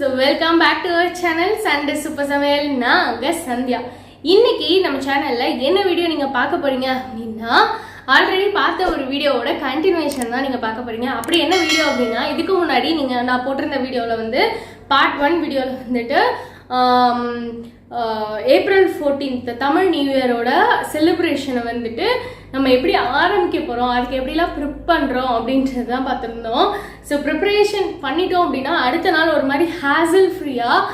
Welcome back to our channel Sunday super சமையல். நான் சந்தியா. இன்னைக்கு நம்ம சேனல்ல என்ன வீடியோ நீங்க பார்க்க போறீங்க அப்படின்னா, ஆல்ரெடி பார்த்த ஒரு வீடியோவோட கண்டினியூஷன் தான் நீங்க பார்க்க போறீங்க. அப்படி என்ன வீடியோ அப்படின்னா, இதுக்கு முன்னாடி நான் போட்டிருந்த வீடியோவில் வந்து பார்ட் 1 வீடியோவில் வந்துட்டு ஏப்ரல் 14th தமிழ் நியூ இயரோட செலிப்ரேஷனை வந்துட்டு நம்ம எப்படி ஆரம்பிக்க போகிறோம், அதுக்கு எப்படிலாம் ப்ரிப் பண்ணுறோம் அப்படின்றது தான் பார்த்துருந்தோம். ஸோ ப்ரிப்ரேஷன் பண்ணிட்டோம் அப்படின்னா அடுத்த நாள் ஒரு மாதிரி ஹேசல் ஃப்ரீயாக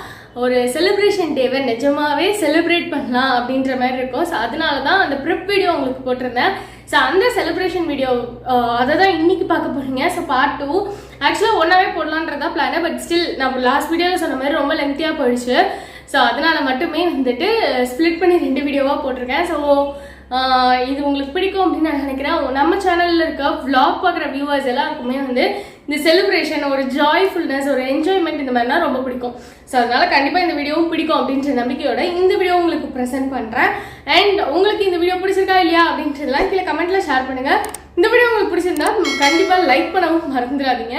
ஒரு செலிப்ரேஷன் டேவை நிஜமாவே செலிப்ரேட் பண்ணலாம் அப்படின்ற மாதிரி இருக்கும். ஸோ அதனால தான் அந்த ப்ரிப் வீடியோ உங்களுக்கு போட்டிருந்தேன். ஸோ அந்த செலிப்ரேஷன் வீடியோ அதை தான் இன்னைக்கு பார்க்க போகிறீங்க. ஸோ பார்ட் 2 ஆக்சுவலாக ஒன்றாவே போடலான்றதா பிளானு, பட் ஸ்டில் நான் லாஸ்ட் வீடியோவில் சொன்ன மாதிரி ரொம்ப லென்த்தியாக போயிடுச்சு. ஸோ அதனால் மட்டுமே வந்துட்டு ஸ்ப்ளிட் பண்ணி 2 வீடியோவாக போட்டிருக்கேன். ஸோ இது உங்களுக்கு பிடிக்கும் அப்படின்னு நான் நினைக்கிறேன். நம்ம சேனலில் இருக்க விளாக் பார்க்குற வியூவர்ஸ் எல்லாருக்குமே வந்து இந்த செலிப்ரேஷன், ஒரு ஜாய்ஃபுல்னஸ், ஒரு என்ஜாய்மெண்ட் இந்த மாதிரினா ரொம்ப பிடிக்கும். ஸோ அதனால் கண்டிப்பாக இந்த வீடியோவும் பிடிக்கும் அப்படின்ற நம்பிக்கையோட இந்த வீடியோ உங்களுக்கு ப்ரெசென்ட் பண்ணுறேன். அண்ட் உங்களுக்கு இந்த வீடியோ பிடிச்சிருக்கா இல்லையா அப்படின்றதுலாம் கீழே கமெண்ட்டில் ஷேர் பண்ணுங்கள். இந்த வீடியோ உங்களுக்கு பிடிச்சிருந்தா கண்டிப்பாக லைக் பண்ணவும் மறந்துடாதீங்க.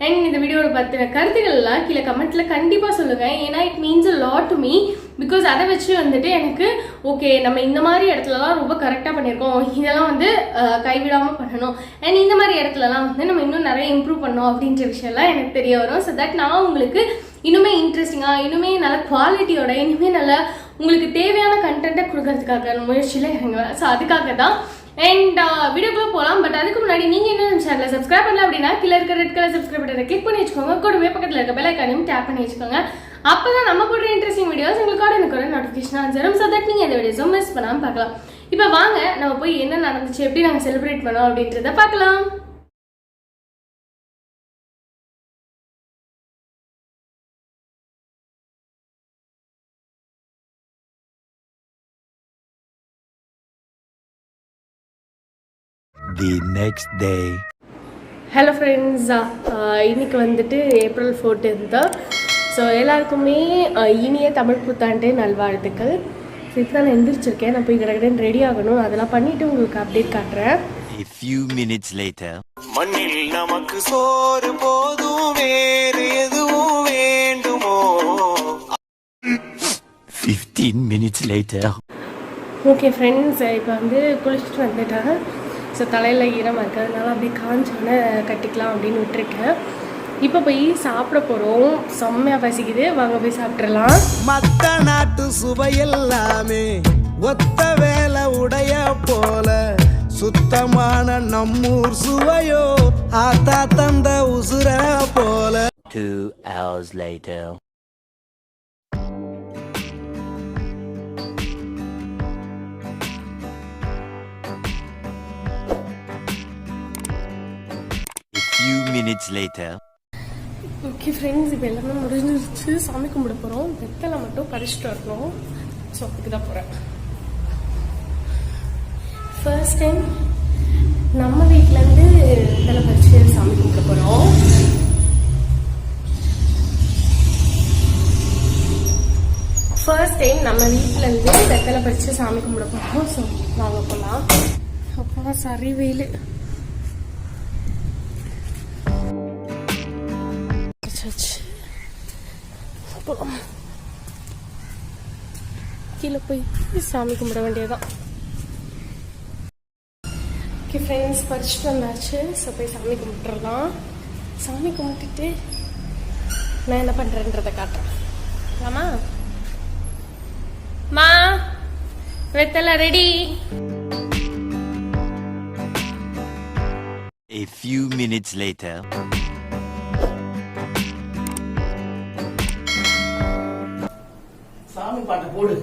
அண்ட் இந்த வீடியோவை பற்றின கருத்துக்கள்லாம் கீழே கமெண்ட்டில் கண்டிப்பாக சொல்லுங்கள். ஏன்னா it means a lot to me. Because அதை வச்சு வந்துட்டு எனக்கு ஓகே, நம்ம இந்த மாதிரி இடத்துலலாம் ரொம்ப கரெக்டாக பண்ணியிருக்கோம், இதெல்லாம் வந்து கைவிடாமல் பண்ணணும், அண்ட் இந்த மாதிரி இடத்துலலாம் வந்து நம்ம இன்னும் நிறைய இம்ப்ரூவ் பண்ணோம் அப்படின்ற விஷயம்லாம் எனக்கு தெரிய வரும். ஸோ தட் நான் உங்களுக்கு இன்னுமே இன்ட்ரெஸ்டிங்காக, இன்னுமே நல்ல குவாலிட்டியோட, இன்னுமே நல்ல உங்களுக்கு தேவையான கண்டென்ட்டை கொடுக்கறதுக்காக முயற்சியில் இறங்குவேன். ஸோ அதுக்காக தான். அண்ட் வீடியோக்குள்ள போகலாம். பட் அதுக்கு முன்னாடி நீங்கள் என்ன நம்ம சேனலை சப்ஸ்கிரைப் பண்ணல அப்படின்னா கீழே இருக்க ரெட் கலர் சப்ஸ்கிரைப் பட்டனை கிளிக் பண்ணி வச்சுக்கோங்க. கூடவே பக்கத்தில் இருக்க பெல் ஐக்கானையும் டேப் பண்ணி வச்சுக்கோங்க. அப்போ தான் நம்ம போடுற இன்ட்ரெஸ்டிங் வீடியோஸ் உங்களுக்கு எனக்கு ஒரு நோட்டிஃபிகேஷன் ஆன்சரும். ஸோ தட் நீங்கள் இந்த வீடியோஸும் மிஸ் பண்ணாமல் பார்க்கலாம். இப்போ வாங்க நம்ம போய் என்ன நடந்துச்சு, எப்படி நாங்கள் செலிப்ரேட் பண்ணோம் அப்படின்றத பார்க்கலாம். The next day. Hello friends, இன்னைக்கு வந்துட்டு ஏப்ரல் 14th. ஸோ எல்லாருக்குமே இனிய தமிழ் புத்தாண்டு நல்வாழ்த்துக்கள். ஸோ இப்போ நான் எந்திரிச்சிருக்கேன். நான் போய் கடகடன்னு ரெடி ஆகணும். அதெல்லாம் பண்ணிவிட்டு உங்களுக்கு அப்டேட் காட்டுறேன். A few minutes later. மண்ணில் நமக்கு சோறு போதும், வேறு எதுவும் வேண்டுமோ? 15 minutes later. ஓகே ஃப்ரெண்ட்ஸ், இப்போ வந்து குளிச்சுட்டு வந்துட்டேன். ஸோ தலையில் ஈரமாக இருக்கிறதுனால அப்படியே காஞ்சோன்னே கட்டிக்கலாம் அப்படின்னு விட்டுருக்கேன். இப்போ போய் சாப்பிட போகிறோம். செம்மையாக பசிக்குது, வாங்க போய் சாப்பிட்றலாம். மத்த நாட்டு சுவையெல்லாமே ஒத்த வேலை உடைய போல, சுத்தமான நம்மூர் சுவையோ ஆத்தா தந்த உசுர போல. 2 hours later. Few minutes later. Okay friends, இப்போ எல்லாமே முடிஞ்சிருச்சு. சாமி கும்பிட போகிறோம். வெத்தலை மட்டும் பறிச்சுட்டு வரணும். ஸோ அதுக்கு தான் போகிறேன். ஃபர்ஸ்ட் டைம் நம்ம வீட்டிலேருந்து வெத்தலை பறிச்சு சாமி கும்பிட போகிறோம். ஃபர்ஸ்ட் டைம் நம்ம வீட்டிலேருந்து வெத்தலை பறிச்சு சாமி கும்பிட போகிறோம். ஸோ வாங்க போகலாம். அப்போ சரி வெயில். கீழே போய் சாமி கும்பிட வேண்டியதான். ஓகே ஃப்ரெண்ட்ஸ், பறிச்சுட்டு வந்தாச்சு. ஸோ போய் சாமி கும்பிட்டுறலாம். சாமி கும்பிட்டுட்டு நான் என்ன பண்ணுறேன்றதை காட்டுறேன். ஆமா மா, வெத்தலை ready. A few minutes later. சாமி பாட்டு போடு.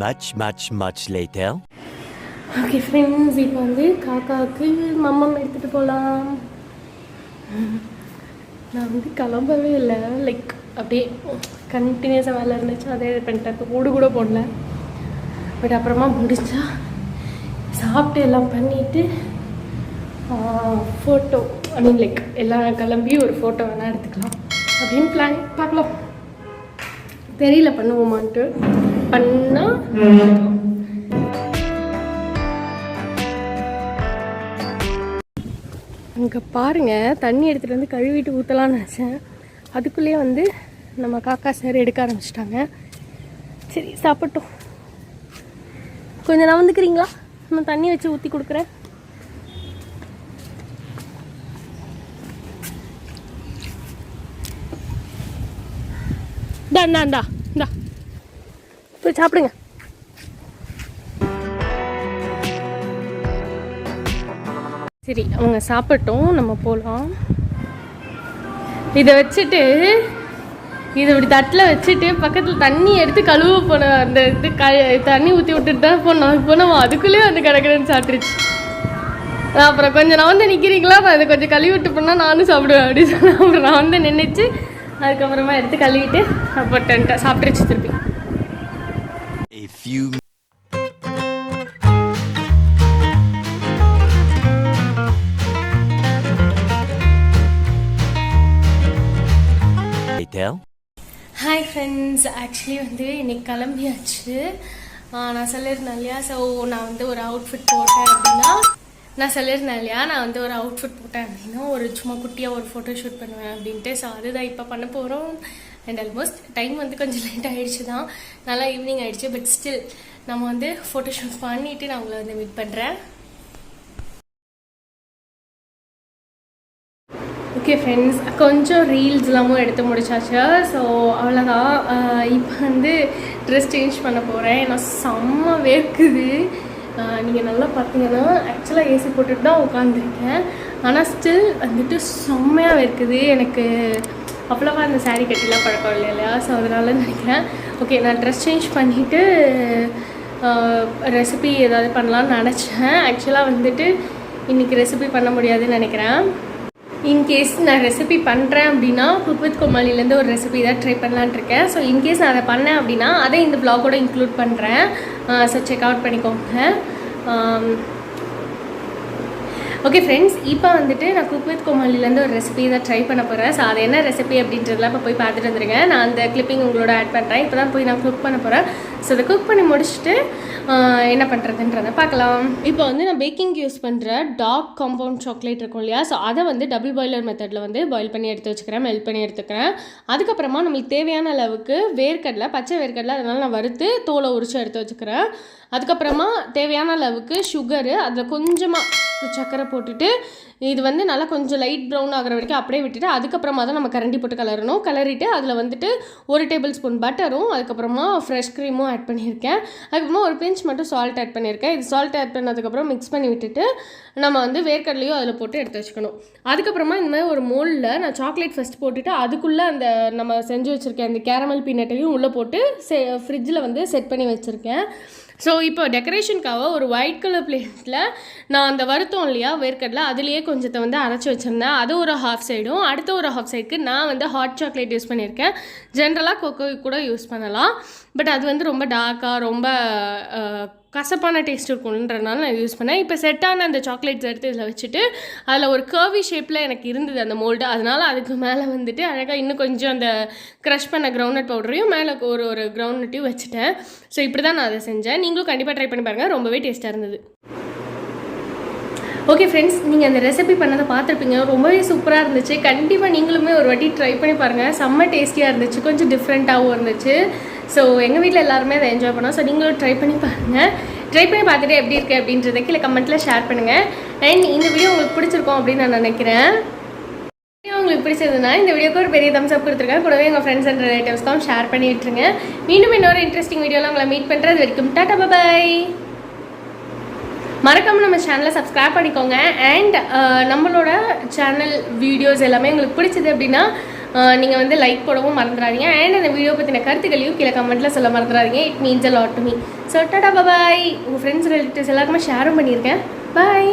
Much later. ஓகே ஃப்ரெண்ட்ஸ், இப்போ வந்து காக்காவுக்கு மம்மம் எடுத்துகிட்டு போகலாம். நான் வந்து கிளம்பவே இல்லை, லைக் அப்படியே கண்டினியூஸாக வேலை இருந்துச்சு, அதே இது பண்ணிட்டேன். ஓடு கூட போடல. பட் அப்புறமா முடிஞ்சா சாப்பிட்டு எல்லாம் பண்ணிவிட்டு ஃபோட்டோ லைக் எல்லாம் கிளம்பி ஒரு ஃபோட்டோ வேணால் எடுத்துக்கலாம் அப்படின்னு பிளான். பார்க்கலாம், தெரியல பண்ணுவோமான்ட்டு. பண்ணால் இங்கே பாருங்கள், தண்ணி எடுத்துகிட்டு வந்து கழுவிட்டு ஊற்றலான்னு நினச்சேன். அதுக்குள்ளேயே வந்து நம்ம காக்கா சார் எடுக்க ஆரம்பிச்சிட்டாங்க. சரி சாப்பிட்டோம். கொஞ்சம் நான் வந்துக்கிறீங்களா? நான் தண்ணி வச்சு ஊற்றி கொடுக்குறேன். இந்தா போய் சாப்பிடுங்க. சரி, அவங்க சாப்பிட்டோம், நம்ம போகலாம். இதை வச்சுட்டு இதை இப்படி தட்டில் வச்சுட்டு பக்கத்தில் தண்ணி எடுத்து கழுவ போனோம். அந்த இது தண்ணி ஊற்றி விட்டுட்டு தான் போனோம். அதுக்குள்ளேயே வந்து கிடக்குறேன்னு சாப்பிட்டுருச்சு. அப்புறம் கொஞ்சம் நான் வந்து நிற்கிறீங்களா, அதை கொஞ்சம் கழுவி விட்டு போனால் நானும் சாப்பிடுவேன் அப்படின்னு சொன்னேன். அப்புறம் நான் வந்து நின்றுச்சு. அதுக்கப்புறமா எடுத்து கழுவிட்டு அப்போ சாப்பிட்டுருச்சு திருப்பி. A few later. Hi friends, actually வந்து இன்னைக்கு கிளம்பியாச்சு. நான் சொல்லியிருந்தேன் இல்லையா, ஸோ நான் வந்து ஒரு அவுட்ஃபிட் போட்டேன் அப்படின்னா ஒரு சும்மா குட்டியாக ஒரு ஃபோட்டோ ஷூட் பண்ணுவேன் அப்படின்ட்டு. ஸோ அதுதான் இப்போ பண்ண போகிறோம். அண்ட் ஆல்மோஸ்ட் டைம் வந்து கொஞ்சம் லேட் ஆகிடுச்சு தான், நல்லா ஈவினிங் ஆகிடுச்சு. பட் ஸ்டில் நம்ம வந்து ஃபோட்டோ ஷூட் பண்ணிவிட்டு நான் உங்களை வந்து மீட் பண்ணுறேன். ஓகே ஃப்ரெண்ட்ஸ், கொஞ்சம் ரீல்ஸ்லாமும் எடுத்து முடிச்சாச்சு. ஸோ அவ்வளோதான். இப்போ வந்து ட்ரெஸ் சேஞ்ச் பண்ண போகிறேன். ஏன்னா செம்ம வேர்க்குது. நீங்கள் நல்லா பார்த்தீங்கன்னா ஆக்சுவலாக ஏசி போட்டுட்டு தான் உட்காந்துருக்கேன். ஆனால் ஸ்டில் வந்துட்டு செம்மையாக வேர்க்குது. எனக்கு அவ்வளோவா அந்த சாரீ கட்டிலாம் பழக்கம் இல்லையா, ஸோ அதனால நினைக்கிறேன். ஓகே, நான் ட்ரெஸ் சேஞ்ச் பண்ணிவிட்டு ரெசிபி ஏதாவது பண்ணலான்னு நினச்சேன். ஆக்சுவலாக வந்துட்டு இன்றைக்கி ரெசிபி பண்ண முடியாதுன்னு நினைக்கிறேன். இன்கேஸ் நான் ரெசிபி பண்ணுறேன் அப்படின்னா குக் வித் கோமாளிலேருந்து ஒரு ரெசிபி தான் ட்ரை பண்ணலான்னு இருக்கேன். ஸோ இன்கேஸ் நான் அதை பண்ணேன் அப்படின்னா அதை இந்த வ்ளாகோட இன்க்ளூட் பண்ணுறேன். ஸோ செக் அவுட் பண்ணிக்கோங்க. ஓகே ஃப்ரெண்ட்ஸ், இப்போ வந்துட்டு நான் குக் வித் கோமாளிலேருந்து ஒரு ரெசிபி தான் ட்ரை பண்ண போகிறேன். ஸோ அது என்ன ரெசிபி அப்படின்றதுலாம் இப்போ போய் பார்த்துட்டு வந்துருங்க. நான் அந்த கிளிப்பிங் உங்களோட ஆட் பண்ணுறேன். இப்போ தான் போய் நான் குக் பண்ண போகிறேன். ஸோ அதை குக் பண்ணி முடிச்சுட்டு என்ன பண்ணுறதுன்றதை பார்க்கலாம். இப்போ வந்து நான் பேக்கிங்க்கு யூஸ் பண்ணுற டார்க் காம்பவுண்ட் சாக்லேட் இருக்கும் இல்லையா, ஸோ அதை வந்து டபுள் பாய்லர் மெத்தடில் வந்து பாயில் பண்ணி எடுத்து வச்சுக்கிறேன், மெல்ட் பண்ணி எடுத்துக்கிறேன். அதுக்கப்புறமா நம்மளுக்கு தேவையான அளவுக்கு வேர்க்கடலை, பச்சை வேர்க்கடலை, அதனால் நான் வறுத்து தோலை உரிச்சு எடுத்து வச்சுக்கிறேன். அதுக்கப்புறமா தேவையான அளவுக்கு சுகரு, அதில் கொஞ்சமாக சர்க்கரை போட்டுட்டு இது வந்து நல்லா கொஞ்சம் லைட் ப்ரௌன் ஆகிற வரைக்கும் அப்படியே விட்டுட்டு அதுக்கப்புறமா தான் நம்ம கரண்டி போட்டு கலரணும். கலரிட்டு அதில் வந்துட்டு 1 டேபிள் ஸ்பூன் பட்டரும் அதுக்கப்புறமா ஃப்ரெஷ் க்ரீமும் ஆட் பண்ணியிருக்கேன். அதுக்கப்புறமா ஒரு பிஞ்ச் மட்டும் சால்ட் ஆட் பண்ணியிருக்கேன். இது சால்ட் ஆட் பண்ணதுக்கப்புறம் மிக்ஸ் பண்ணி விட்டுட்டு நம்ம வந்து வேர்க்கடலையும் அதில் போட்டு எடுத்து வச்சுக்கணும். அதுக்கப்புறமா இந்த மாதிரி ஒரு மோல்டில் நான் சாக்லேட் ஃபஸ்ட் போட்டுட்டு அதுக்குள்ளே அந்த நம்ம செஞ்சு வச்சுருக்கேன் அந்த கேரமல் பீனட்டையும் உள்ளே போட்டு ஃப்ரிட்ஜில் வந்து செட் பண்ணி வச்சுருக்கேன். ஸோ இப்போ டெக்கரேஷனுக்காக ஒரு ஒயிட் கலர் பிளேட்டில் நான் அந்த வருத்தம் இல்லையா வேர்க்கடலை அதுலேயே கொஞ்சத்தை வந்து அரைச்சி வச்சுருந்தேன். அது ஒரு ஹாஃப் சைடும், அடுத்த ஒரு ஹாஃப் சைடுக்கு நான் வந்து ஹாட் சாக்லேட் யூஸ் பண்ணியிருக்கேன். ஜென்ரலாக கொக்கோ கூட யூஸ் பண்ணலாம், பட் அது வந்து ரொம்ப டார்க்காக ரொம்ப கசப்பான டேஸ்ட் இருக்குன்றதுனால நான் யூஸ் பண்ணேன். இப்போ செட்டான அந்த சாக்லேட்ஸ் எடுத்து இதில் வச்சுட்டு அதில் ஒரு கர்வி ஷேப்பில் எனக்கு இருந்தது அந்த மோல்டு. அதனால் அதுக்கு மேலே வந்துட்டு அழகாக இன்னும் கொஞ்சம் அந்த க்ரஷ் பண்ண கிரவுண்ட்நட் பவுடரையும் மேலே ஒரு கிரவுண்ட்நட்டையும் வச்சுட்டேன். ஸோ இப்படி தான் நான் அதை செஞ்சேன். நீங்களும் கண்டிப்பாக ட்ரை பண்ணி பாருங்கள், ரொம்பவே டேஸ்ட்டாக இருந்தது. ஓகே ஃப்ரெண்ட்ஸ், நீங்கள் அந்த ரெசிபி பண்ணதை பார்த்துருப்பீங்க, ரொம்பவே சூப்பராக இருந்துச்சு. கண்டிப்பாக நீங்களுமே ஒரு வாட்டி ட்ரை பண்ணி பாருங்கள், செம்ம டேஸ்டியாக இருந்துச்சு, கொஞ்சம் டிஃப்ரெண்ட்டாகவும் இருந்துச்சு. ஸோ எங்கள் வீட்டில் எல்லாருமே அதை என்ஜாய் பண்ணோம். ஸோ நீங்களும் ட்ரை பண்ணி பாருங்கள். ட்ரை பண்ணி பார்த்துட்டு எப்படி இருக்குது அப்படின்றத கீழே கமெண்ட்டில் ஷேர் பண்ணுங்கள். அண்ட் இந்த வீடியோ உங்களுக்கு பிடிச்சிருக்கோம் அப்படின்னு நான் நினைக்கிறேன். வீடியோ உங்களுக்கு பிடிச்சதுன்னா இந்த வீடியோக்கு ஒரு பெரிய தம்ஸ் அப் கொடுத்துருக்கேன். கூடவே உங்கள் ஃப்ரெண்ட்ஸ் அண்ட் ரிலேட்டிவ்ஸ்க்கும் ஷேர் பண்ணி விட்டுருங்க. மீண்டும் இன்னொரு இன்ட்ரெஸ்டிங் வீடியோவில் உங்களை மீட் பண்ணுறது வரைக்கும் டாடா பாய். மறக்காமல் நம்ம சேனலை சப்ஸ்கிரைப் பண்ணிக்கோங்க. அண்ட் நம்மளோட சேனல் வீடியோஸ் எல்லாமே உங்களுக்கு பிடிச்சது அப்படின்னா நீங்கள் வந்து லைக் போடவும் மறந்துடாதீங்க. அண்ட் அந்த வீடியோ பற்றின கருத்துக்களையும் கீழே கமெண்ட்டில் சொல்ல மறந்துடாதீங்க. It means a lot to me. So tata bye. உங்கள் ஃப்ரெண்ட்ஸ் ரிலேட்டிவ்ஸ் எல்லாருக்குமே ஷேரும் பண்ணியிருக்கேன். பாய்.